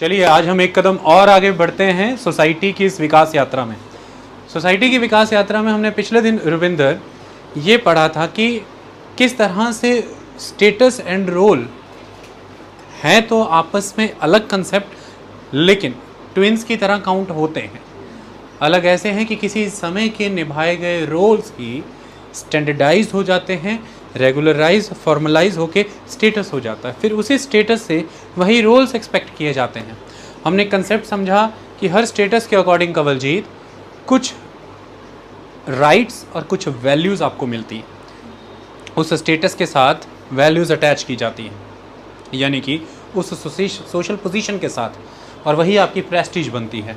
चलिए आज हम एक कदम और आगे बढ़ते हैं सोसाइटी की इस विकास यात्रा में। सोसाइटी की विकास यात्रा में हमने पिछले दिन रुविंदर ये पढ़ा था कि किस तरह से स्टेटस एंड रोल हैं तो आपस में अलग कंसेप्ट लेकिन ट्विंस की तरह काउंट होते हैं। अलग ऐसे हैं कि किसी समय के निभाए गए रोल्स ही स्टैंडर्डाइज हो जाते हैं, रेगुलराइज फॉर्मलाइज होके स्टेटस हो जाता है, फिर उसी स्टेटस से वही रोल्स एक्सपेक्ट किए जाते हैं। हमने कंसेप्ट समझा कि हर स्टेटस के अकॉर्डिंग कवलजीत कुछ राइट्स और कुछ वैल्यूज़ आपको मिलती हैं, उस स्टेटस के साथ वैल्यूज़ अटैच की जाती हैं, यानी कि उस सोशल पोजीशन के साथ, और वही आपकी प्रेस्टीज बनती है।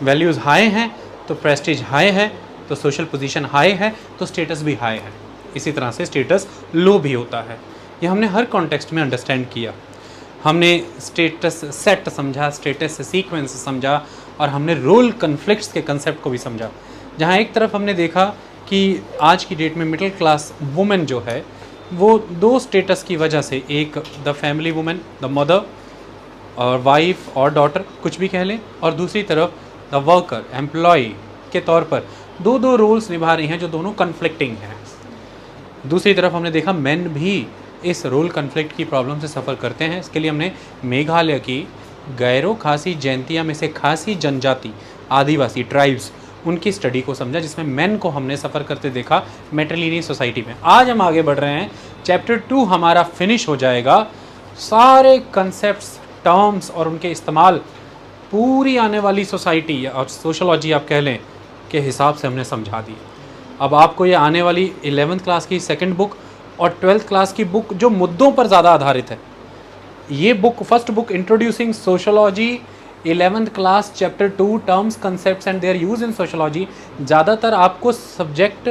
वैल्यूज़ हाई हैं तो प्रेस्टीज हाई है, तो सोशल पोजीशन हाई है तो स्टेटस भी हाई है। इसी तरह से स्टेटस लो भी होता है। ये हमने हर कॉन्टेक्स्ट में अंडरस्टैंड किया। हमने स्टेटस सेट समझा, स्टेटस सीक्वेंस समझा, और हमने रोल कन्फ्लिक्ट्स के कंसेप्ट को भी समझा। जहाँ एक तरफ हमने देखा कि आज की डेट में मिडिल क्लास वुमेन जो है वो दो स्टेटस की वजह से, एक the family women, the mother और वाइफ और डॉटर कुछ भी कह लें, और दूसरी तरफ द वर्कर एम्प्लॉय के तौर पर दो दो रोल्स निभा रही हैं जो दोनों कन्फ्लिक्टिंग हैं। दूसरी तरफ हमने देखा मेन भी इस रोल कन्फ्लिक्ट की प्रॉब्लम से सफ़र करते हैं। इसके लिए हमने मेघालय की गैरो खासी जयंतिया में से खासी जनजाति आदिवासी ट्राइब्स उनकी स्टडी को समझा, जिसमें मेन को हमने सफ़र करते देखा मेट्रिलिनियस सोसाइटी में। आज हम आगे बढ़ रहे हैं, चैप्टर 2 हमारा फिनिश हो जाएगा। सारे कंसेप्ट्स, टर्म्स और उनके इस्तेमाल पूरी आने वाली सोसाइटी और सोशलॉजी आप कह लें के हिसाब से हमने समझा दी। अब आपको ये आने वाली 11th क्लास की सेकंड बुक और 12th क्लास की बुक जो मुद्दों पर ज़्यादा आधारित है, ये book first book introducing sociology 11th class chapter 2 terms concepts and their use in sociology ज़्यादातर आपको सब्जेक्ट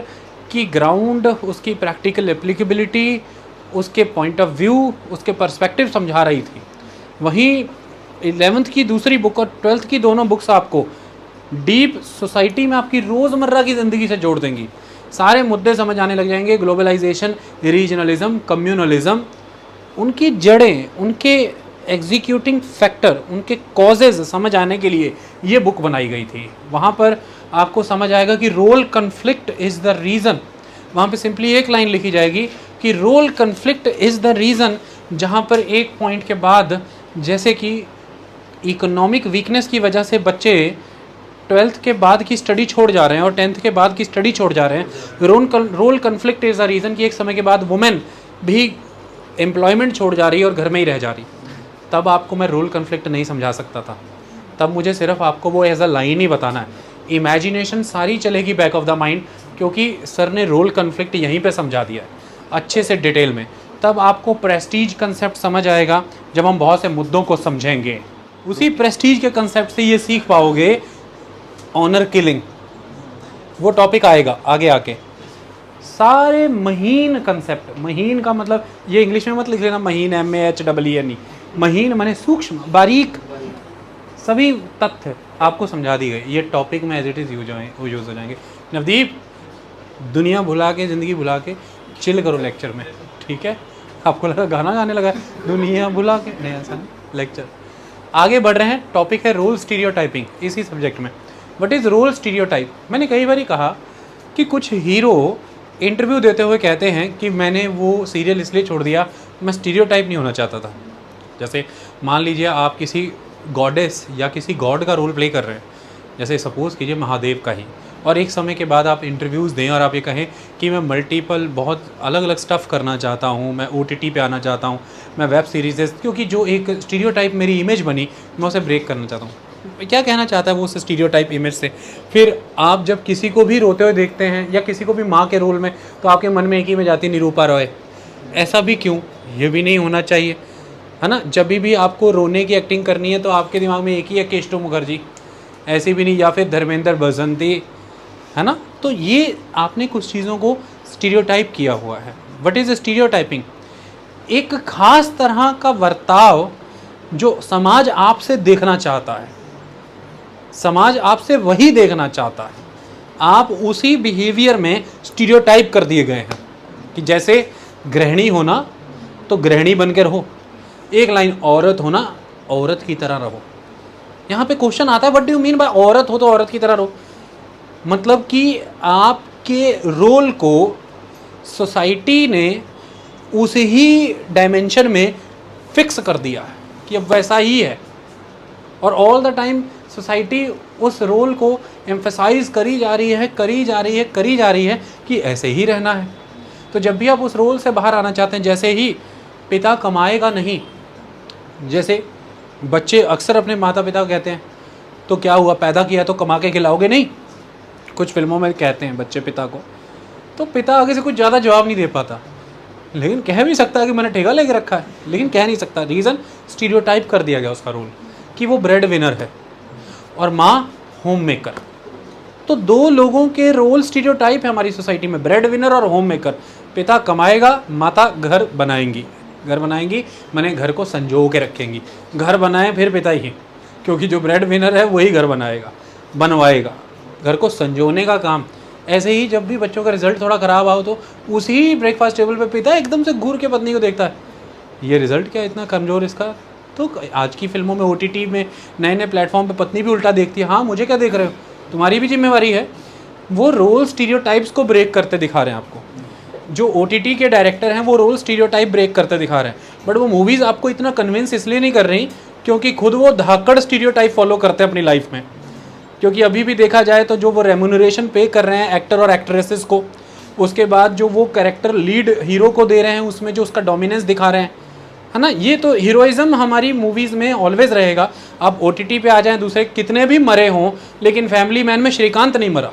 की ग्राउंड, उसकी प्रैक्टिकल एप्लीकेबिलिटी, उसके पॉइंट ऑफ व्यू, उसके पर्सपेक्टिव समझा रही थी। वहीं 11th की दूसरी बुक और 12th की दोनों बुक्स आपको डीप सोसाइटी में आपकी रोज़मर्रा की ज़िंदगी से जोड़ देंगी। सारे मुद्दे समझ आने लग जाएंगे, ग्लोबलाइजेशन, रीजनलिज्म, कम्युनलिज्म, उनकी जड़ें, उनके एग्जीक्यूटिंग फैक्टर, उनके कॉजेज़ समझ आने के लिए ये बुक बनाई गई थी। वहाँ पर आपको समझ आएगा कि role conflict is the reason. वहाँ पे सिंपली एक लाइन लिखी जाएगी कि role conflict is the reason, जहाँ पर एक पॉइंट के बाद जैसे कि इकोनॉमिक वीकनेस की वजह से बच्चे 12th के बाद की स्टडी छोड़ जा रहे हैं और 10th के बाद की स्टडी छोड़ जा रहे हैं। Role conflict is the reason कि एक समय के बाद वुमेन भी एम्प्लॉयमेंट छोड़ जा रही है और घर में ही रह जा रही। तब आपको मैं रोल कन्फ्लिक्ट नहीं समझा सकता था, तब मुझे सिर्फ आपको वो एज अ लाइन ही बताना है। इमेजिनेशन सारी चलेगी बैक ऑफ द माइंड, क्योंकि सर ने रोल कन्फ्लिक्ट यहीं पे समझा दिया है अच्छे से डिटेल में। तब आपको प्रेस्टीज कंसेप्ट समझ आएगा जब हम बहुत से मुद्दों को समझेंगे। उसी प्रेस्टीज के कंसेप्ट से ये सीख पाओगे ऑनर किलिंग, वो टॉपिक आएगा आगे आके। सारे महीन कंसेप्ट, महीन का मतलब ये इंग्लिश में मत लिख लेना महीन, MAHEEN, महीन माने सूक्ष्म, बारीक, सभी तथ्य आपको समझा दी गई। ये टॉपिक में एज इट इज़ यूज हो जाएंगे। नवदीप, दुनिया भुला के, ज़िंदगी भुला के चिल करो लेक्चर में, ठीक है? आपको लगा गाना गाने लगा, दुनिया भुला के, नहीं ऐसा नहीं। लेक्चर आगे बढ़ रहे हैं, टॉपिक है रोल स्टीरियोटाइपिंग इसी सब्जेक्ट में। What is role stereotype? मैंने कई बार कहा कि कुछ हीरो इंटरव्यू देते हुए कहते हैं कि मैंने वो सीरियल इसलिए छोड़ दिया, मैं स्टीरियोटाइप नहीं होना चाहता था। जैसे मान लीजिए आप किसी गॉडेस या किसी गॉड का रोल प्ले कर रहे हैं, जैसे सपोज़ कीजिए महादेव का ही, और एक समय के बाद आप इंटरव्यूज़ दें और आप ये कहें कि मैं मल्टीपल बहुत अलग अलग स्टफ़ करना चाहता हूँ, मैं OTT पे आना चाहता हूँ, मैं वेब सीरीज़, क्योंकि जो एक स्टीरियोटाइप मेरी इमेज बनी मैं उसे ब्रेक करना चाहता हूँ। क्या कहना चाहता है वो उस स्टीरियोटाइप इमेज से? फिर आप जब किसी को भी रोते हुए देखते हैं या किसी को भी माँ के रोल में, तो आपके मन में एक ही में जाती निरूपा रॉय। ऐसा भी क्यों? ये भी नहीं होना चाहिए, है ना? जब भी आपको रोने की एक्टिंग करनी है तो आपके दिमाग में एक ही है, केशव मुखर्जी, ऐसी भी नहीं, या फिर धर्मेंद्र बसंती, है ना? तो ये आपने कुछ चीज़ों को स्टीरियोटाइप किया हुआ है। What is stereotyping? एक खास तरह का बर्ताव जो समाज आपसे देखना चाहता है, समाज आपसे वही देखना चाहता है, आप उसी बिहेवियर में स्टीरियोटाइप कर दिए गए हैं। कि जैसे गृहिणी होना तो गृहिणी बन के रहो, एक लाइन औरत होना औरत की तरह रहो, यहाँ पे क्वेश्चन आता है what do you mean by औरत हो तो औरत की तरह रहो। मतलब कि आपके रोल को सोसाइटी ने उस ही डायमेंशन में फिक्स कर दिया है कि अब वैसा ही है, और ऑल द टाइम सोसाइटी उस रोल को एम्फेसाइज करी जा रही है कि ऐसे ही रहना है। तो जब भी आप उस रोल से बाहर आना चाहते हैं, जैसे ही पिता कमाएगा नहीं, जैसे बच्चे अक्सर अपने माता पिता को कहते हैं तो क्या हुआ, पैदा किया तो कमा के खिलाओगे नहीं, कुछ फिल्मों में कहते हैं बच्चे पिता को। तो पिता आगे से कुछ ज़्यादा जवाब नहीं दे पाता, लेकिन कह भी सकता है कि मैंने ठेका लेके रखा है, लेकिन कह नहीं सकता। रीज़न स्टीरियोटाइप कर दिया गया उसका रोल कि वो ब्रेड विनर है और माँ होम मेकर। तो दो लोगों के रोल स्टीरियोटाइप है हमारी सोसाइटी में, ब्रेड विनर और होम मेकर। पिता कमाएगा, माता घर बनाएंगी माने घर को संजो के रखेंगी। घर बनाए फिर पिता ही, क्योंकि जो ब्रेड विनर है वही घर बनवाएगा, घर को संजोने का काम। ऐसे ही जब भी बच्चों का रिजल्ट थोड़ा ख़राब आओ तो उसी ब्रेकफास्ट टेबल पे पिता एकदम से घूर के पत्नी को देखता है, ये रिजल्ट क्या इतना कमज़ोर इसका। तो आज की फिल्मों में OTT में नए नए प्लेटफॉर्म पे पत्नी भी उल्टा देखती है, हाँ मुझे क्या देख रहे हो, तुम्हारी भी जिम्मेवारी है। वो रोल स्टीरियोटाइप्स को ब्रेक करते दिखा रहे हैं आपको। जो OTT के डायरेक्टर हैं वो रोल स्टीरियोटाइप ब्रेक करते दिखा रहे हैं, बट वो मूवीज़ आपको इतना कन्विंस इसलिए नहीं कर रही क्योंकि खुद वो धाकड़ स्टीरियोटाइप फॉलो करते हैं अपनी लाइफ में। क्योंकि अभी भी देखा जाए तो जो वो रेम्यूनरेशन पे कर रहे हैं एक्टर और एक्ट्रेसेस को, उसके बाद जो वो कैरेक्टर लीड हीरो को दे रहे हैं उसमें जो उसका डोमिनेंस दिखा रहे हैं, है ना, ये तो हीरोइज्म हमारी मूवीज़ में ऑलवेज रहेगा। आप OTT पे आ जाएं, दूसरे कितने भी मरे हों, लेकिन फैमिली मैन में श्रीकांत नहीं मरा,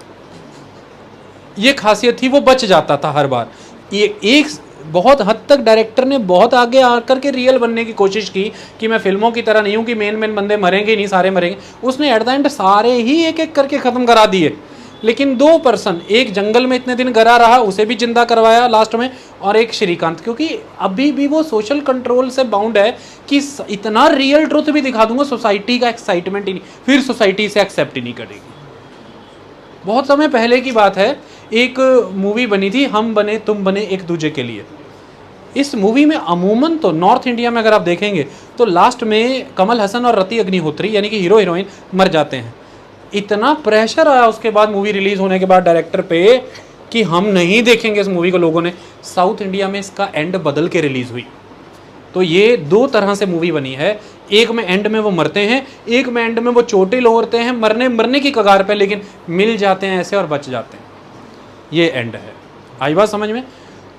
ये खासियत थी, वो बच जाता था हर बार। ये एक बहुत हद तक डायरेक्टर ने बहुत आगे आकर के रियल बनने की कोशिश की कि मैं फिल्मों की तरह नहीं हूँ कि मेन बंदे मरेंगे नहीं, सारे मरेंगे। उसने एट द एंड सारे ही एक एक करके ख़त्म करा दिए, लेकिन 2 पर्सन, एक जंगल में इतने दिन गरा रहा उसे भी जिंदा करवाया लास्ट में, और एक श्रीकांत, क्योंकि अभी भी वो सोशल कंट्रोल से बाउंड है कि इतना रियल ट्रुथ भी दिखा दूंगा, सोसाइटी का एक्साइटमेंट ही नहीं, फिर सोसाइटी से एक्सेप्ट ही नहीं करेगी। बहुत समय पहले की बात है, एक मूवी बनी थी हम बने तुम बने एक दूजे के लिए। इस मूवी में अमूमन तो नॉर्थ इंडिया में अगर आप देखेंगे तो लास्ट में कमल हसन और रति अग्निहोत्री यानी कि हीरो हीरोइन मर जाते हैं। इतना प्रेशर आया उसके बाद मूवी रिलीज़ होने के बाद डायरेक्टर पे कि हम नहीं देखेंगे इस मूवी को लोगों ने। साउथ इंडिया में इसका एंड बदल के रिलीज़ हुई। तो ये 2 तरह से मूवी बनी है, एक में एंड में वो मरते हैं, एक में एंड में वो चोटिल ओढ़ते हैं, मरने की कगार पे, लेकिन मिल जाते हैं ऐसे और बच जाते हैं। ये एंड है। आई बात समझ में?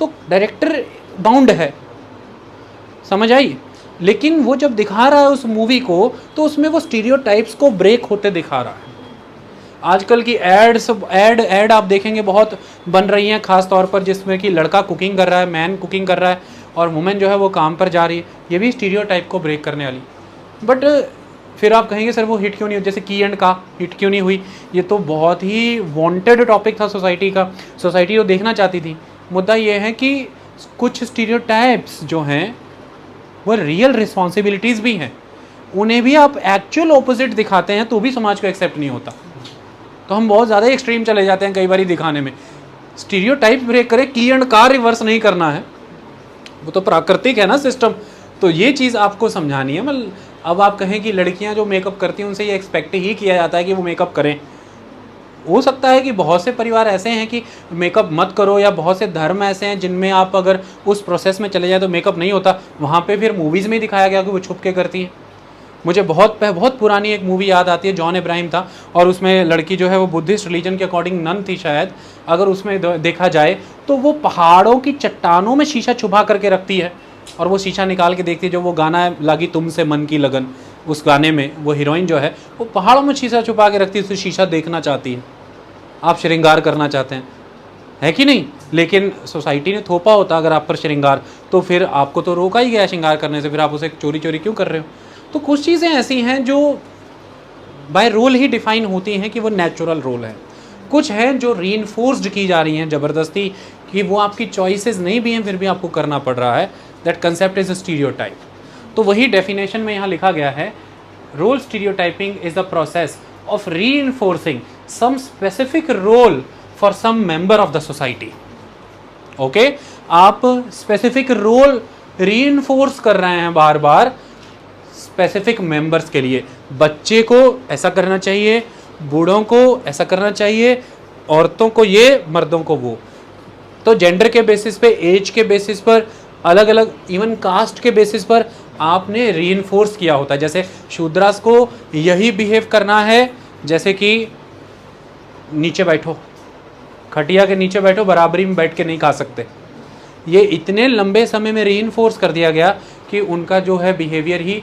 तो डायरेक्टर बाउंड है, समझ आई? लेकिन वो जब दिखा रहा है उस मूवी को तो उसमें वो स्टीरियोटाइप्स को ब्रेक होते दिखा रहा है। आजकल की एड आप देखेंगे बहुत बन रही हैं, खास तौर पर जिसमें कि लड़का कुकिंग कर रहा है, मैन कुकिंग कर रहा है और वुमेन जो है वो काम पर जा रही है। ये भी स्टीरियोटाइप को ब्रेक करने वाली। बट फिर आप कहेंगे सर वो हिट क्यों नहीं हुई, जैसे की एंड का हिट क्यों नहीं हुई? ये तो बहुत ही वांटेड टॉपिक था सोसाइटी का, सोसाइटी वो देखना चाहती थी। मुद्दा ये है कि कुछ स्टीरियोटाइप्स जो हैं वो रियल रिस्पॉन्सिबिलिटीज़ भी हैं, उन्हें भी आप एक्चुअल ऑपोजिट दिखाते हैं तो भी समाज को एक्सेप्ट नहीं होता। तो हम बहुत ज़्यादा एक्सट्रीम चले जाते हैं कई बार दिखाने में। स्टीरियोटाइप ब्रेक करें, की एंड का रिवर्स नहीं करना है, वो तो प्राकृतिक है ना सिस्टम। तो ये चीज़ आपको समझानी है। मतलब अब आप कहें कि लड़कियां जो मेकअप करती हैं उनसे ये एक्सपेक्ट ही किया जाता है कि वो मेकअप करें। हो सकता है कि बहुत से परिवार ऐसे हैं कि मेकअप मत करो, या बहुत से धर्म ऐसे हैं जिनमें आप अगर उस प्रोसेस में चले जाए तो मेकअप नहीं होता, वहाँ पे फिर मूवीज़ में दिखाया गया कि वो छुप के करती हैं। मुझे बहुत पुरानी एक मूवी याद आती है, जॉन इब्राहिम था और उसमें लड़की जो है वो बुद्धिस्ट रिलीजन के अकॉर्डिंग नन थी शायद। अगर उसमें देखा जाए तो वो पहाड़ों की चट्टानों में शीशा छुपा करके रखती है और वो शीशा निकाल के देखती है। जो वो गाना है लागी तुमसे मन की लगन, उस गाने में वो हीरोइन जो है वो पहाड़ों में शीशा छुपा के रखती है, उससे शीशा देखना चाहती है। आप श्रृंगार करना चाहते हैं, है कि नहीं? लेकिन सोसाइटी ने थोपा होता अगर आप पर श्रृंगार, तो फिर आपको तो रोका ही गया श्रृंगार करने से, फिर आप उसे चोरी चोरी क्यों कर रहे हो? तो कुछ चीज़ें ऐसी हैं जो बाय रोल ही डिफाइन होती हैं कि वो नेचुरल रोल है। कुछ हैं जो रीइंफोर्स्ड की जा रही हैं ज़बरदस्ती, कि वो आपकी चॉइसेस नहीं भी हैं फिर भी आपको करना पड़ रहा है। That concept is a stereotype. तो वही डेफिनेशन में यहाँ लिखा गया है, role stereotyping is the process of reinforcing some specific role for some member of the society. Okay, आप स्पेसिफिक रोल रीइंफोर्स कर रहे हैं बार बार स्पेसिफिक मेंबर्स के लिए। बच्चे को ऐसा करना चाहिए, बूढ़ों को ऐसा करना चाहिए, औरतों को ये, मर्दों को वो। तो जेंडर के बेसिस पे, एज के बेसिस पर, अलग अलग इवन कास्ट के बेसिस पर आपने रीइंफोर्स किया होता है। जैसे शूद्रास को यही बिहेव करना है, जैसे कि नीचे बैठो, खटिया के नीचे बैठो, बराबरी में बैठ के नहीं खा सकते। ये इतने लंबे समय में रीइंफोर्स कर दिया गया कि उनका जो है बिहेवियर ही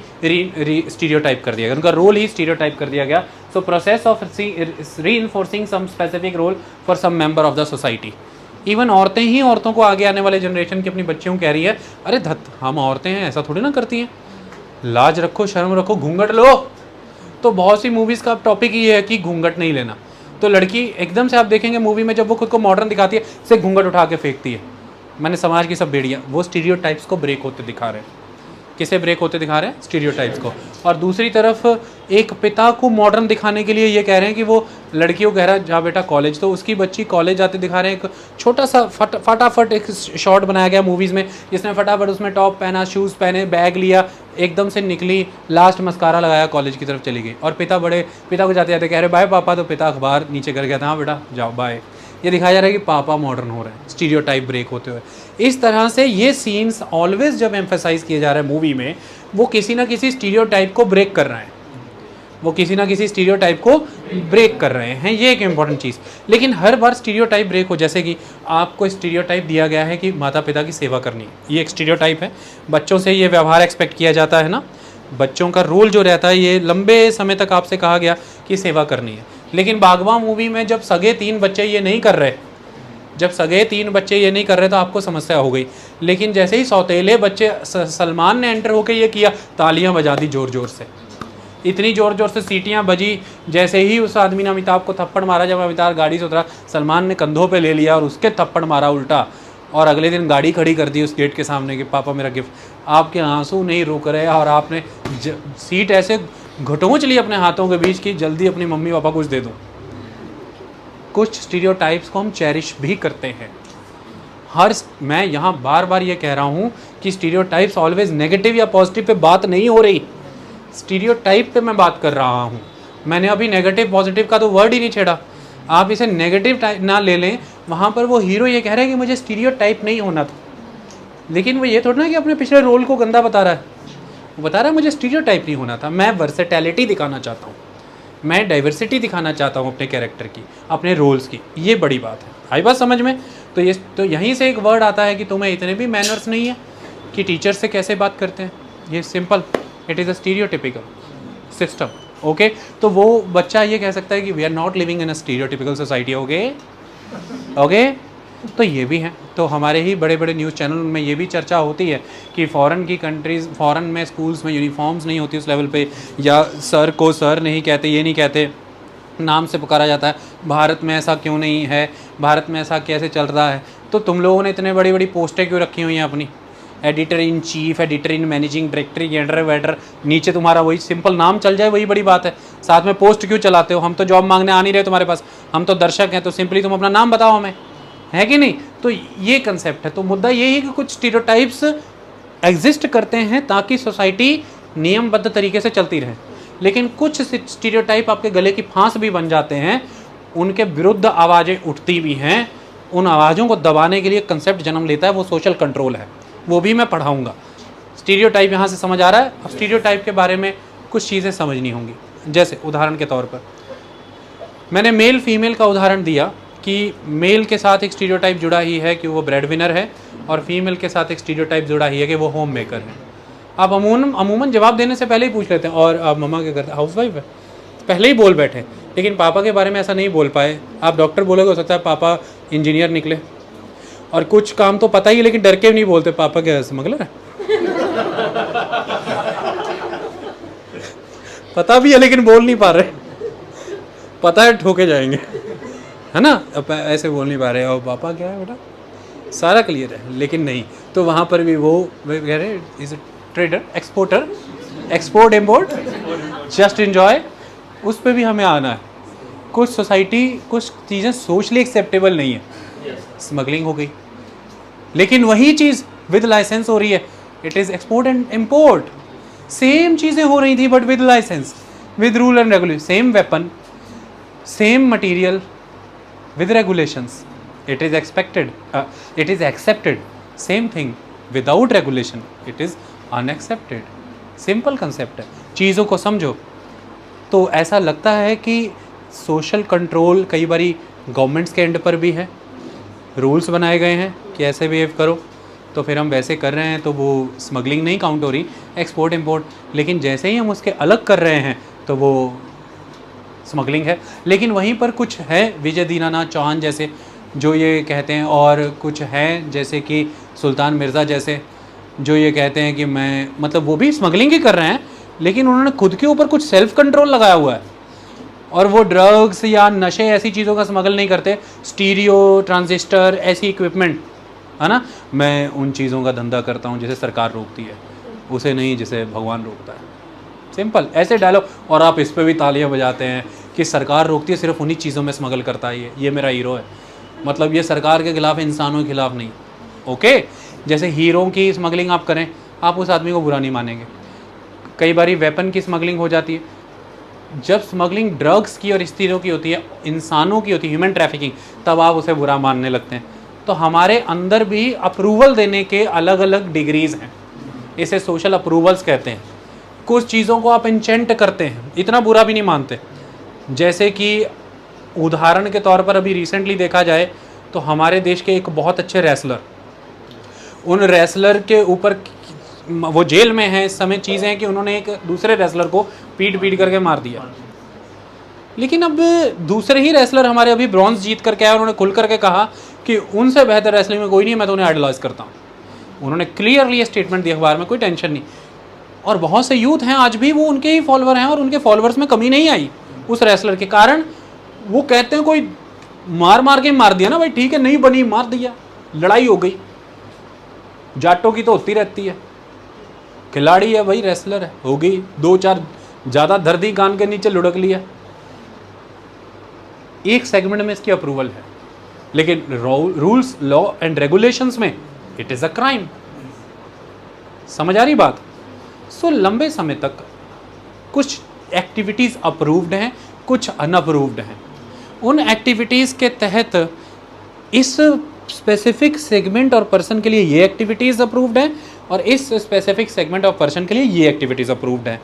स्टीरियोटाइप कर दिया गया, उनका रोल ही स्टीरियोटाइप कर दिया गया। So process of reinforcing some specific role for some member of the society. Even औरतें ही औरतों को आगे आने वाले जनरेशन की अपनी बच्चियों को कह रही है, अरे धत हम औरतें हैं, ऐसा थोड़ी ना करती हैं, लाज रखो, शर्म रखो, घूंघट लो। तो बहुत सी मूवीज़ का टॉपिक ये है कि घूंघट नहीं लेना। तो लड़की एकदम से आप देखेंगे मूवी में जब वो खुद को मॉडर्न दिखाती है, से घूंघट उठा के फेंकती है। मैंने समाज की सब बेड़ियाँ, वो स्टीरियोटाइप्स को ब्रेक होते दिखा रहे हैं। किसे ब्रेक होते दिखा रहे हैं? स्टीरियोटाइप्स को। और दूसरी तरफ एक पिता को मॉडर्न दिखाने के लिए ये कह रहे हैं कि वो लड़कियों को कह रहा है जा बेटा कॉलेज, तो उसकी बच्ची कॉलेज जाते दिखा रहे हैं। एक छोटा सा फटाफट एक शॉट बनाया गया मूवीज़ में, जिसने फटाफट उसमें टॉप पहना, शूज़ पहने, बैग लिया, एकदम से निकली, लास्ट मस्कारा लगाया, कॉलेज की तरफ चली गई। और पिता को जाते जाते कह रहे बाय पापा, तो पिता अखबार नीचे कर गया था, हाँ बेटा जाओ बाय। ये दिखाया जा रहा है कि पापा मॉडर्न हो रहे हैं, स्टीरियोटाइप ब्रेक होते हुए। इस तरह से ये सीन्स ऑलवेज जब एम्फेसाइज किए जा रहे हैं मूवी में, वो किसी ना किसी स्टीरियोटाइप को ब्रेक कर रहे हैं, वो किसी ना किसी स्टीरियोटाइप को ब्रेक कर रहे हैं। ये एक इम्पॉर्टेंट चीज़। लेकिन हर बार स्टीरियोटाइप ब्रेक हो, जैसे कि आपको स्टीरियोटाइप दिया गया है कि माता पिता की सेवा करनी है, ये एक स्टीरियोटाइप है। बच्चों से ये व्यवहार एक्सपेक्ट किया जाता है ना, बच्चों का रोल जो रहता है, ये लंबे समय तक आपसे कहा गया कि सेवा करनी है। लेकिन बागवा मूवी में जब सगे 3 बच्चे ये नहीं कर रहे, तो आपको समस्या हो गई। लेकिन जैसे ही सौतेले बच्चे सलमान ने एंटर होकर ये किया, तालियां बजा दी ज़ोर ज़ोर से, इतनी ज़ोर ज़ोर से सीटियां बजी। जैसे ही उस आदमी ने अमिताभ को थप्पड़ मारा, जब अमिताभ गाड़ी से उतरा, सलमान ने कंधों पे ले लिया और उसके थप्पड़ मारा उल्टा। और अगले दिन गाड़ी खड़ी कर दी उस गेट के सामने कि पापा मेरा गिफ्ट। आपके आंसू नहीं रुक रहे और आपने सीट ऐसे घटोंच ली अपने हाथों के बीच की, जल्दी अपनी मम्मी पापा कुछ दे दूँ। कुछ स्टीरियोटाइप्स को हम चेरिश भी करते हैं। मैं यहाँ बार बार ये कह रहा हूँ कि स्टीरियोटाइप्स ऑलवेज नेगेटिव या पॉजिटिव पे बात नहीं हो रही, स्टीरियोटाइप पे मैं बात कर रहा हूँ। मैंने अभी नेगेटिव पॉजिटिव का तो वर्ड ही नहीं छेड़ा। आप इसे नेगेटिव ना ले लें, वहाँ पर वो हीरो ये कह रहा है कि मुझे स्टीरियोटाइप नहीं होना था, लेकिन वो ये थोड़ा ना कि अपने पिछले रोल को गंदा बता रहा है। वो बता रहा है मुझे स्टीरियोटाइप नहीं होना था, मैं वर्सेटैलिटी दिखाना चाहता हूँ, मैं डाइवर्सिटी दिखाना चाहता हूँ अपने कैरेक्टर की, अपने रोल्स की। ये बड़ी बात है। आई बात समझ में? तो यहीं से एक वर्ड आता है कि तुम्हें इतने भी मैनर्स नहीं है कि टीचर से कैसे बात करते हैं। ये simple, it is a stereotypical system. Okay, तो वो बच्चा ये कह सकता है कि we are not living in a stereotypical society. Okay, तो ये भी हैं। तो हमारे ही बड़े बड़े न्यूज़ चैनल में ये भी चर्चा होती है कि फ़ॉरेन में स्कूल्स में यूनिफॉर्म्स नहीं होती उस लेवल पे, या सर को सर नहीं कहते, ये नहीं कहते, नाम से पुकारा जाता है। भारत में ऐसा क्यों नहीं है, भारत में ऐसा कैसे चल रहा है? तो तुम लोगों ने इतने बड़ी बड़ी पोस्टें क्यों रखी हुई हैं अपनी? Editor in chief, editor in managing director, editor waiter, नीचे तुम्हारा वही सिंपल नाम चल जाए, वही बड़ी बात है। साथ में पोस्ट क्यों चलाते हो? हम तो जॉब मांगने आ नहीं रहे तुम्हारे पास, हम तो दर्शक हैं, तो सिंपली तुम अपना नाम बताओ हमें, है कि नहीं? तो ये कंसेप्ट है। तो मुद्दा यही है कि कुछ स्टीरियोटाइप्स एग्जिस्ट करते हैं ताकि सोसाइटी नियमबद्ध तरीके से चलती रहे, लेकिन कुछ स्टीरियोटाइप आपके गले की फांस भी बन जाते हैं, उनके विरुद्ध आवाज़ें उठती भी हैं। उन आवाज़ों को दबाने के लिए कंसेप्ट जन्म लेता है, वो सोशल कंट्रोल है, वो भी मैं पढ़ाऊँगा। स्टीरियोटाइप यहाँ से समझ आ रहा है। अब स्टीरियोटाइप के बारे में कुछ चीज़ें समझनी होंगी। जैसे उदाहरण के तौर पर मैंने मेल फीमेल का उदाहरण दिया कि मेल के साथ एक स्टीरियोटाइप जुड़ा ही है कि वो ब्रेड विनर है, और फीमेल के साथ एक स्टीरियोटाइप जुड़ा ही है कि वो होम मेकर है। आप अमूमन जवाब देने से पहले ही पूछ लेते हैं, और आप मम्मा क्या करते हैं? हाउसवाइफ है, पहले ही बोल बैठे। लेकिन पापा के बारे में ऐसा नहीं बोल पाए। आप डॉक्टर बोलोगे, हो सकता है पापा इंजीनियर निकले, और कुछ काम तो पता ही है लेकिन डर के नहीं बोलते, पापा क्या स्मगलर है। पता भी है लेकिन बोल नहीं पा रहे, पता है ठोके जाएंगे, है ना, अब ऐसे बोल नहीं पा रहे। और पापा क्या है बेटा, सारा क्लियर है, लेकिन नहीं। तो वहाँ पर भी वो कह रहे is trader, exporter, export import, just enjoy, उस पर भी हमें आना है। कुछ सोसाइटी, कुछ चीज़ें सोशली एक्सेप्टेबल नहीं है, स्मगलिंग हो गई, लेकिन वही चीज़ विद लाइसेंस हो रही है, it is export and import. Same चीज़ें हो रही थी but with licence, with rule and regulation, same weapon, same material, with regulations. It is expected, it is accepted. Same thing without regulation, it is unaccepted. Simple concept है, चीज़ों को समझो। तो ऐसा लगता है कि सोशल कंट्रोल कई बारी गवर्नमेंट्स के एंड पर भी है, रूल्स बनाए गए हैं कि ऐसे बिहेव करो, तो फिर हम वैसे कर रहे हैं, तो वो स्मगलिंग नहीं काउंट हो रही, एक्सपोर्ट इंपोर्ट। लेकिन जैसे ही हम उसके अलग कर रहे हैं तो वो स्मगलिंग है। लेकिन वहीं पर कुछ है विजय दीनानाथ चौहान जैसे जो ये कहते हैं, और कुछ हैं जैसे कि सुल्तान मिर्ज़ा जैसे जो ये कहते हैं कि मैं, मतलब वो भी स्मगलिंग ही कर रहे हैं लेकिन उन्होंने खुद के ऊपर कुछ सेल्फ कंट्रोल लगाया हुआ है, और वो ड्रग्स या नशे ऐसी चीज़ों का स्मगल नहीं करते। स्टीरियो, ट्रांजिस्टर, ऐसी इक्विपमेंट है ना, मैं उन चीज़ों का धंधा करता हूँ जिसे सरकार रोकती है, उसे नहीं जिसे भगवान रोकता है। सिंपल ऐसे डायलॉग, और आप इस पर भी तालियां बजाते हैं कि सरकार रोकती है, सिर्फ उन्हीं चीज़ों में स्मगल करता है ये मेरा हीरो है। मतलब ये सरकार के खिलाफ है, इंसानों के खिलाफ नहीं। ओके, जैसे हीरो की स्मगलिंग आप करें, आप उस आदमी को बुरा नहीं मानेंगे। कई बारी वेपन की स्मगलिंग हो जाती है, जब स्मगलिंग ड्रग्स की और इस चीज़ों की होती है, इंसानों की होती है, ह्यूमन ट्रैफिकिंग, तब आप उसे बुरा मानने लगते हैं। तो हमारे अंदर भी अप्रूवल देने के अलग अलग डिग्रीज़ हैं, इसे सोशल अप्रूवल्स कहते हैं। कुछ चीज़ों को आप इंचेंट करते हैं, इतना बुरा भी नहीं मानते। जैसे कि उदाहरण के तौर पर अभी रिसेंटली देखा जाए तो हमारे देश के एक बहुत अच्छे रेसलर, उन रेसलर के ऊपर वो जेल में हैं इस समय, चीज़ें हैं कि उन्होंने एक दूसरे रेसलर को पीट करके मार दिया। लेकिन अब दूसरे ही रेसलर हमारे अभी ब्रॉन्ज जीत करके आए, उन्होंने खुल करके कहा कि उनसे बेहतर रेसलिंग में कोई नहीं है, मैं तो उन्हें आइडलाइज करता हूँ। उन्होंने क्लियरली ये स्टेटमेंट दिया अखबार में, कोई टेंशन नहीं। और बहुत से यूथ हैं आज भी, वो उनके ही फॉलोअर हैं और उनके फॉलोअर्स में कमी नहीं आई उस रेसलर के कारण। वो कहते हैं कोई मार के मार दिया ना भाई, ठीक है, नहीं बनी, मार दिया, लड़ाई हो गई, जाटों की तो होती रहती है, खिलाड़ी है भाई, रेसलर है, हो गई, 2-4 ज़्यादा धरती कान के नीचे लुढ़क लिया। एक सेगमेंट में इसकी अप्रूवल है, लेकिन रूल्स, लॉ एंड रेगुलेशंस में इट इज़ अ क्राइम। समझ आ रही बात? सो लंबे समय तक कुछ एक्टिविटीज़ अप्रूव्ड हैं, कुछ अनअप्रूव्ड हैं। उन एक्टिविटीज़ के तहत इस स्पेसिफिक सेगमेंट और पर्सन के लिए ये एक्टिविटीज़ अप्रूव्ड हैं, और इस स्पेसिफिक सेगमेंट ऑफ पर्सन के लिए ये एक्टिविटीज़ अप्रूव्ड हैं।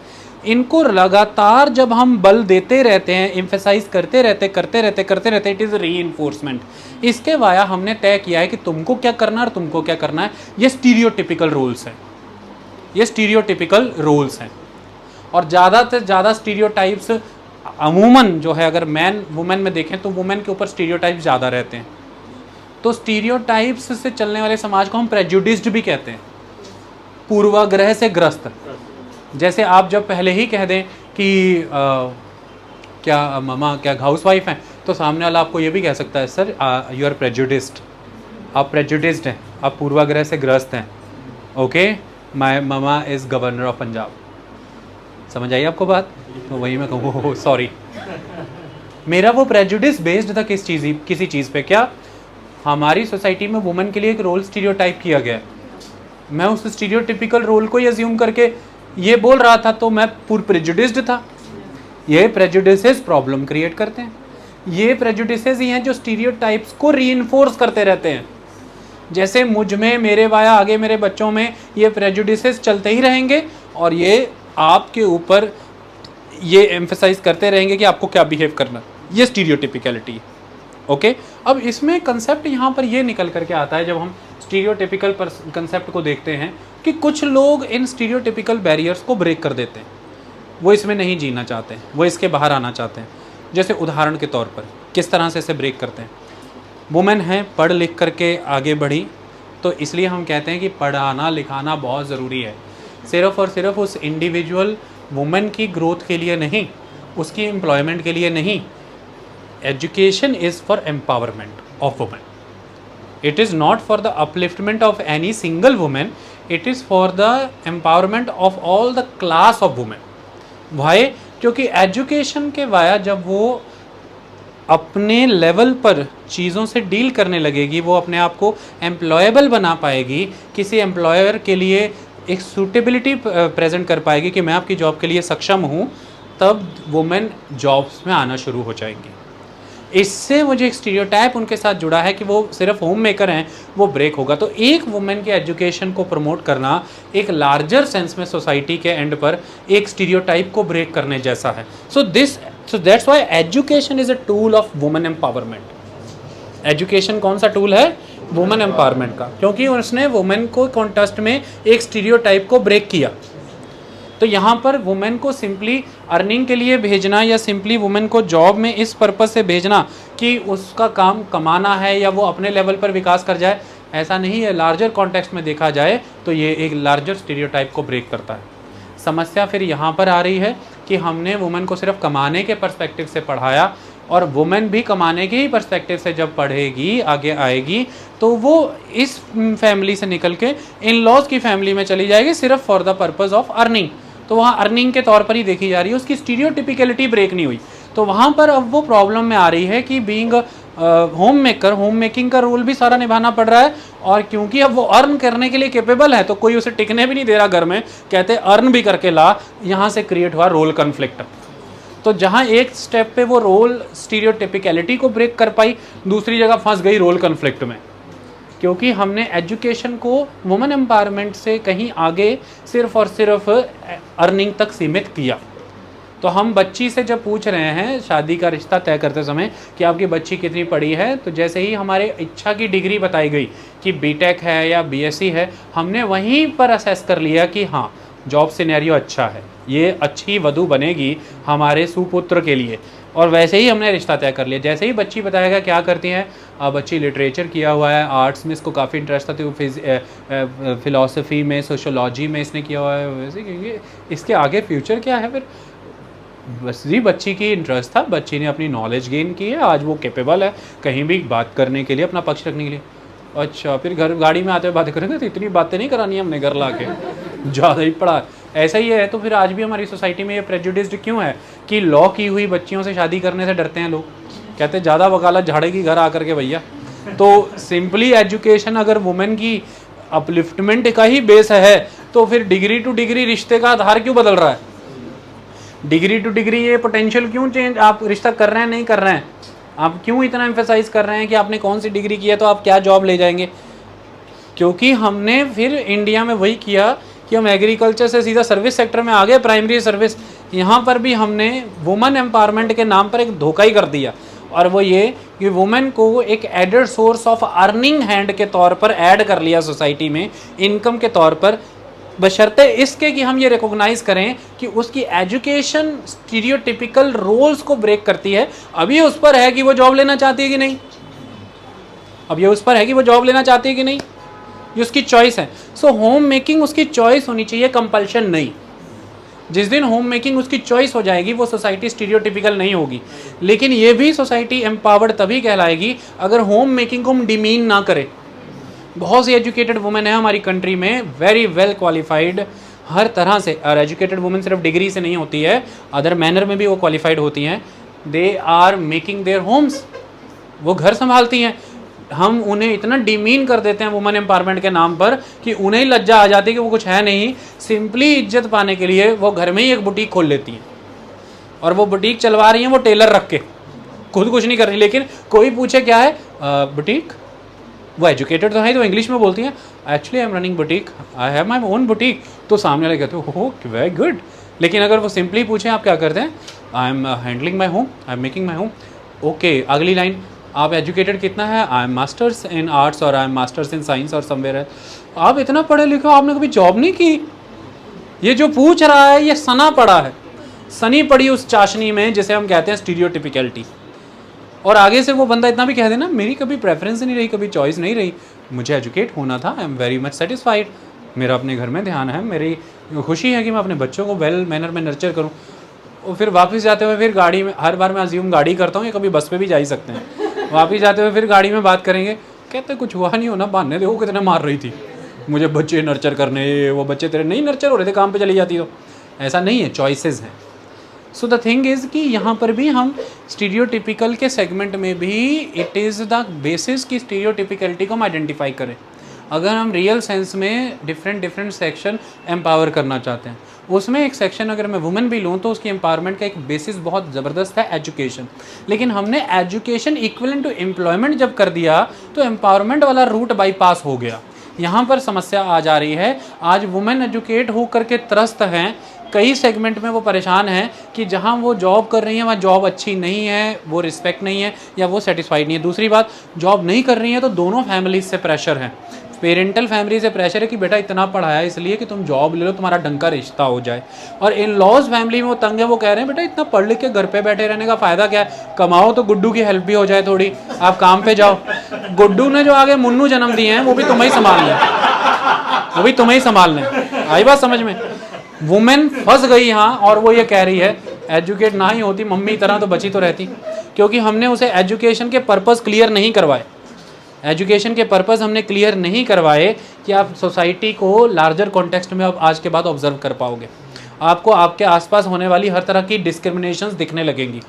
इनको लगातार जब हम बल देते रहते हैं, एम्फेसाइज करते रहते, इट इज़ रीइंफोर्समेंट। इसके वाया हमने तय किया है कि तुमको क्या करना है और तुमको क्या करना है। ये स्टीरियोटिपिकल रोल्स हैं, ये स्टीरियोटिपिकल रोल्स हैं। और ज़्यादा से ज़्यादा स्टीरियोटाइप्स अमूमन जो है, अगर मैन वुमेन में देखें तो वुमेन के ऊपर स्टीरियोटाइप्स ज़्यादा रहते हैं। तो स्टीरियोटाइप्स से चलने वाले समाज को हम प्रेजुडिस्ड भी कहते हैं, पूर्वाग्रह से ग्रस्त। जैसे आप जब पहले ही कह दें कि क्या मामा क्या हाउसवाइफ हैं, तो सामने वाला आपको ये भी कह सकता है सर यू आर प्रेजुडिस्ड, आप प्रेजुडिस्ड हैं, आप पूर्वाग्रह से ग्रस्त हैं। Okay, my mama is governor of Punjab. समझ आई आपको बात? तो वही मैं कहूँ, सॉरी, मेरा वो प्रेजुडिस बेस्ड था किसी चीज़ पे। क्या हमारी सोसाइटी में वुमेन के लिए एक रोल स्टीरियोटाइप किया गया, मैं उस स्टीरियोटिपिकल रोल को अज्यूम करके ये बोल रहा था, तो मैं पूर्ण प्रेजुडिस्ड था। ये प्रेजुडिसेस प्रॉब्लम क्रिएट करते हैं, ये प्रेजुडिसेस ही हैं जो स्टीरियोटाइप्स को रीइंफोर्स करते रहते हैं। जैसे मुझ में, मेरे वाया आगे मेरे बच्चों में ये प्रेजुडिसेस चलते ही रहेंगे, और ये आपके ऊपर ये एम्फेसाइज करते रहेंगे कि आपको क्या बिहेव करना, ये स्टीरियोटिपिकलिटी। ओके, अब इसमें कंसेप्ट यहाँ पर ये निकल करके आता है, जब हम स्टीरियोटिपिकल कंसेप्ट को देखते हैं, कि कुछ लोग इन स्टीरियोटिपिकल बैरियर्स को ब्रेक कर देते हैं। वो इसमें नहीं जीना चाहते हैं, वो इसके बाहर आना चाहते हैं। जैसे उदाहरण के तौर पर किस तरह से इसे ब्रेक करते हैं। वुमेन हैं, पढ़ लिख करके आगे बढ़ी, तो इसलिए हम कहते हैं कि पढ़ाना लिखाना बहुत ज़रूरी है, सिर्फ़ और सिर्फ उस इंडिविजुअल वुमेन की ग्रोथ के लिए नहीं, उसकी एम्प्लॉयमेंट के लिए नहीं। Education is for empowerment of women, it is not for the upliftment of any single women, it is for the empowerment of all the class of women. Why? क्योंकि education के via जब वो अपने level पर चीज़ों से deal करने लगेगी, वो अपने आप को एम्प्लॉयबल बना पाएगी, किसी एम्प्लॉयर के लिए एक सूटेबिलिटी प्रेजेंट कर पाएगी कि मैं आपकी जॉब के लिए सक्षम हूँ, तब वुमेन जॉब्स में आना शुरू हो जाएंगी। इससे मुझे एक स्टीरियोटाइप उनके साथ जुड़ा है कि वो सिर्फ होम मेकर हैं, वो ब्रेक होगा। तो एक वुमेन के एजुकेशन को प्रमोट करना एक लार्जर सेंस में सोसाइटी के एंड पर एक स्टीरियोटाइप को ब्रेक करने जैसा है। So that's why education is a tool of women empowerment. Education कौन सा टूल है? वुमेन एम्पावरमेंट का, क्योंकि उसने वुमेन को कॉन्टेस्ट में एक स्टीरियोटाइप को ब्रेक किया। तो यहाँ पर वुमेन को सिंपली अर्निंग के लिए भेजना या सिंपली वुमेन को जॉब में इस पर्पस से भेजना कि उसका काम कमाना है या वो अपने लेवल पर विकास कर जाए, ऐसा नहीं है। लार्जर कॉन्टेक्स्ट में देखा जाए तो ये एक लार्जर स्टीरियोटाइप को ब्रेक करता है। समस्या फिर यहाँ पर आ रही है कि हमने वुमेन को सिर्फ कमाने के पर्सपेक्टिव से पढ़ाया, और वुमेन भी कमाने के ही पर्सपेक्टिव से जब पढ़ेगी, आगे आएगी, तो वो इस फैमिली से निकल के इन लॉज की फैमिली में चली जाएगी सिर्फ for the purpose of earning. तो वहाँ अर्निंग के तौर पर ही देखी जा रही है, उसकी स्टीरियोटिपिकलिटी ब्रेक नहीं हुई। तो वहाँ पर अब वो प्रॉब्लम में आ रही है कि being home maker, home making का रोल भी सारा निभाना पड़ रहा है, और क्योंकि अब वो अर्न करने के लिए कैपेबल है तो कोई उसे टिकने भी नहीं दे रहा घर में, कहते अर्न भी करके ला। यहाँ से क्रिएट हुआ रोल कन्फ्लिक्ट। तो जहाँ एक स्टेप पे वो रोल स्टीरियोटिपिकलिटी को ब्रेक कर पाई, दूसरी जगह फंस गई रोल कन्फ्लिक्ट में, क्योंकि हमने एजुकेशन को वुमेन एम्पावरमेंट से कहीं आगे सिर्फ और सिर्फ अर्निंग तक सीमित किया। तो हम बच्ची से जब पूछ रहे हैं शादी का रिश्ता तय करते समय कि आपकी बच्ची कितनी पढ़ी है, तो जैसे ही हमारे इच्छा की डिग्री बताई गई कि बीटेक है या बीएससी है, हमने वहीं पर असेस कर लिया कि हाँ, जॉब सिनेरियो अच्छा है, ये अच्छी वधू बनेगी हमारे सुपुत्र के लिए, और वैसे ही हमने रिश्ता तय कर लिया। जैसे ही बच्ची बताएगा क्या करती हैं, बच्ची लिटरेचर किया हुआ है, आर्ट्स में इसको काफ़ी इंटरेस्ट था, तो फिलॉसफी में, सोशोलॉजी में इसने किया हुआ है, वैसे क्योंकि इसके आगे फ्यूचर क्या है। फिर बस जी बच्ची की इंटरेस्ट था, बच्ची ने अपनी नॉलेज गेन की है, आज वो कैपेबल है कहीं भी बात करने के लिए, अपना पक्ष रखने के लिए। अच्छा, फिर घर गाड़ी में आते हुए बातें करेंगे, तो इतनी बातें नहीं करानी हमने घर ला के, ज़्यादा ही पढ़ा, ऐसा ही है। तो फिर आज भी हमारी सोसाइटी में ये प्रेजुडिस्ड क्यों है कि लॉ की हुई बच्चियों से शादी करने से डरते हैं लोग, कहते ज़्यादा वकालत झाड़ेगी घर आकर के भैया। तो सिंपली एजुकेशन अगर वुमेन की अपलिफ्टमेंट का ही बेस है, तो फिर डिग्री टू डिग्री रिश्ते का आधार क्यों बदल रहा है? डिग्री टू डिग्री ये पोटेंशियल क्यों चेंज आप रिश्ता कर रहे हैं, नहीं कर रहे हैं? आप क्यों इतना एम्फेसाइज कर रहे हैं कि आपने कौन सी डिग्री की है तो आप क्या जॉब ले जाएंगे? क्योंकि हमने फिर इंडिया में वही किया कि हम एग्रीकल्चर से सीधा सर्विस सेक्टर में आ गए, प्राइमरी सर्विस। यहाँ पर भी हमने वुमेन एम्पावरमेंट के नाम पर एक धोखा ही कर दिया, और वो ये कि वुमेन को एक added source of earning hand के तौर पर ऐड कर लिया सोसाइटी में, इनकम के तौर पर, बशर्ते इसके कि हम ये रिकॉग्नाइज करें कि उसकी एजुकेशन स्टीरियोटिपिकल रोल्स को ब्रेक करती है। अब ये उस पर है कि वो जॉब लेना चाहती है कि नहीं, अब ये उस पर है कि वो जॉब लेना चाहती है कि नहीं, ये उसकी चॉइस है। सो होम मेकिंग उसकी चॉइस होनी चाहिए, कंपल्शन नहीं। जिस दिन होम मेकिंग उसकी चॉइस हो जाएगी, वो सोसाइटी स्टीरियोटिपिकल नहीं होगी। लेकिन ये भी सोसाइटी एम्पावर्ड तभी कहलाएगी अगर होम मेकिंग को हम डिमीन ना करें। बहुत सी एजुकेटेड वुमेन है हमारी कंट्री में, वेरी वेल क्वालिफाइड हर तरह से, और एजुकेटेड वुमेन सिर्फ डिग्री से नहीं होती है, अदर मैनर में भी वो क्वालिफाइड होती हैं। They are making their homes, वो घर संभालती हैं। हम उन्हें इतना डिमीन कर देते हैं वुमेन एम्पावरमेंट के नाम पर कि उन्हें ही लज्जा आ जाती है कि वो कुछ है नहीं। सिंपली इज्जत पाने के लिए वो घर में ही एक बुटीक खोल लेती हैं, और वो बुटीक चलवा रही हैं वो टेलर रख के, खुद कुछ नहीं कर रही। लेकिन कोई पूछे क्या है बुटीक, वो एजुकेटेड तो है, तो इंग्लिश में बोलती हैं actually I am running boutique, I have my own boutique. तो सामने वाले कहते हो हो वेरी गुड। लेकिन अगर वो सिंपली पूछें आप क्या करते हैं, I am handling my home, I am making my home. Okay, अगली लाइन, आप एजुकेटेड कितना है, I am masters in arts और I am masters in science और समवेयर है। आप इतना पढ़े लिखे हो, आपने कभी जॉब नहीं की? ये जो पूछ रहा है ये सना पड़ा है, सनी पड़ी उस चाशनी में जिसे हम कहते हैं स्टीरियोटिपिकलिटी। और आगे से वो बंदा इतना भी कह देना मेरी कभी प्रेफरेंस नहीं रही, कभी चॉइस नहीं रही, मुझे एजुकेट होना था, I am very much satisfied, मेरा अपने घर में ध्यान है, मेरी खुशी है कि मैं अपने बच्चों को वेल मैनर में नर्चर करूँ। और फिर वापस जाते हुए फिर गाड़ी में, हर बार मैं अज्यूम गाड़ी करता हूँ, या कभी बस पे भी जा ही सकते हैं, वापस जाते हुए फिर गाड़ी में बात करेंगे, कहते कुछ हुआ नहीं होना, बहाने देखो कितने मार रही थी मुझे बच्चे नर्चर करने, वो बच्चे तेरे नहीं नर्चर हो रहे थे, काम पे चली जाती। तो ऐसा नहीं है, चॉइसेस हैं। सो द थिंग इज़ कि यहाँ पर भी हम स्टीरियोटिपिकल के सेगमेंट में भी इट इज़ द बेसिस की स्टीरियोटिपिकलिटी को हम आइडेंटिफाई करें। अगर हम रियल सेंस में डिफरेंट सेक्शन एम्पावर करना चाहते हैं, उसमें एक सेक्शन अगर मैं वुमेन भी लूँ तो उसकी एम्पावरमेंट का एक बेसिस बहुत ज़बरदस्त है एजुकेशन। लेकिन हमने एजुकेशन इक्वलेंट टू एम्प्लॉयमेंट जब कर दिया तो एम्पावरमेंट वाला रूट बाईपास हो गया। यहाँ पर समस्या आ जा रही है। आज वुमेन एजुकेट हो करके त्रस्त हैं, कई सेगमेंट में वो परेशान हैं कि जहाँ वो जॉब कर रही हैं वहाँ जॉब अच्छी नहीं है, वो रिस्पेक्ट नहीं है या वो सेटिस्फाइड नहीं है। दूसरी बात, जॉब नहीं कर रही है तो दोनों फैमिलीज से प्रेशर है। पेरेंटल फैमिली से प्रेशर है कि बेटा इतना पढ़ाया इसलिए कि तुम जॉब ले लो, तुम्हारा ढंग का रिश्ता हो जाए। और इन लॉज फैमिली में वो तंग है, वो कह रहे हैं बेटा इतना पढ़ लिख के घर पे बैठे रहने का फ़ायदा क्या है, कमाओ तो गुड्डू की हेल्प भी हो जाए थोड़ी, आप काम पे जाओ। गुड्डू ने जो आगे मुन्नू जन्म दिए हैं वो भी तुम्हें ही संभालना है, वो भी तुम्हें ही संभालना है। आई बात समझ में? वुमेन फंस गई यहाँ और वो ये कह रही है एजुकेट ना ही होती मम्मी तरह तो बची तो रहती, क्योंकि हमने उसे एजुकेशन के पर्पस क्लियर नहीं करवाए। एजुकेशन के पर्पस हमने क्लियर नहीं करवाए कि आप सोसाइटी को लार्जर कॉन्टेक्स्ट में अब आज के बाद ऑब्जर्व कर पाओगे। आपको आपके आसपास होने वाली हर तरह की डिस्क्रिमिनेशंस दिखने लगेंगी।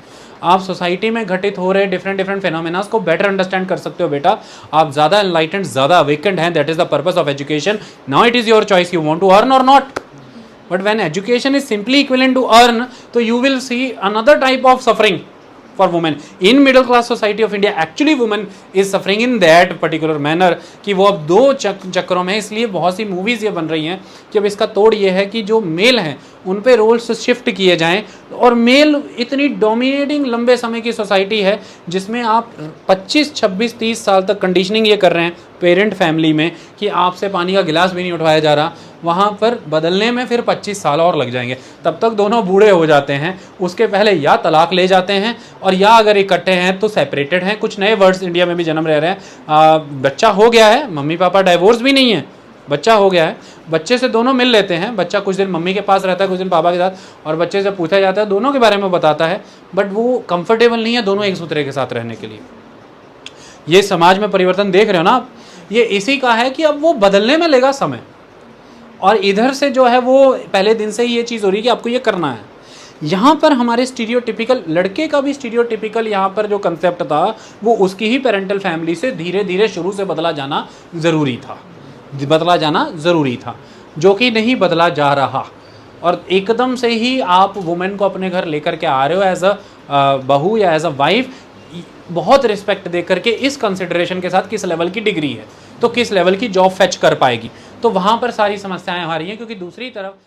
आप सोसाइटी में घटित हो रहे डिफरेंट फेनोमेनास को बेटर अंडरस्टैंड कर सकते हो बेटा। आप ज़्यादा एनलाइटेंड, ज़्यादा अवेकेंड हैं। That is the purpose of education. Now it is your choice, you want to earn or not. But when education is simply equivalent to earn, so you will see another type of suffering for women. In middle class society of India, actually women is suffering in that particular manner कि वो अब दो चक्करों में, इसलिए बहुत सी movies ये बन रही हैं कि अब इसका तोड़ ये है कि जो मेल हैं उन पे रोल्स शिफ्ट किए जाएं। और मेल इतनी डोमिनेटिंग लंबे समय की सोसाइटी है जिसमें आप 25, 26, 30 साल तक कंडीशनिंग ये कर रहे हैं पेरेंट फैमिली में कि आपसे पानी का गिलास भी नहीं उठाया जा रहा। वहाँ पर बदलने में फिर 25 साल और लग जाएंगे, तब तक दोनों बूढ़े हो जाते हैं। उसके पहले या तलाक ले जाते हैं और या अगर इकट्ठे हैं तो सेपरेटेड हैं। कुछ नए वर्ड्स इंडिया में भी जन्म ले रहे हैं। बच्चा हो गया है, मम्मी पापा डाइवोर्स भी नहीं है, बच्चा हो गया है, बच्चे से दोनों मिल लेते हैं। बच्चा कुछ दिन मम्मी के पास रहता है, कुछ दिन पापा के साथ, और बच्चे से पूछा जाता है दोनों के बारे में बताता है, बट वो कंफर्टेबल नहीं है दोनों एक दूसरे के साथ रहने के लिए। ये समाज में परिवर्तन देख रहे हो ना आप, ये इसी का है कि अब वो बदलने में लेगा समय। और इधर से जो है वो पहले दिन से ही ये चीज़ हो रही है कि आपको ये करना है। यहाँ पर हमारे स्टीरियोटिपिकल, लड़के का भी स्टीरियोटिपिकल यहाँ पर जो कंसेप्ट था वो उसकी ही पेरेंटल फैमिली से धीरे धीरे शुरू से बदला जाना ज़रूरी था, जो कि नहीं बदला जा रहा। और एकदम से ही आप वुमेन को अपने घर लेकर के आ रहे हो एज अ बहू या एज अ वाइफ, बहुत रिस्पेक्ट दे करके, इस कंसिडरेशन के साथ किस लेवल की डिग्री है तो किस लेवल की जॉब फेच कर पाएगी। तो वहाँ पर सारी समस्याएं आ रही हैं, क्योंकि दूसरी तरफ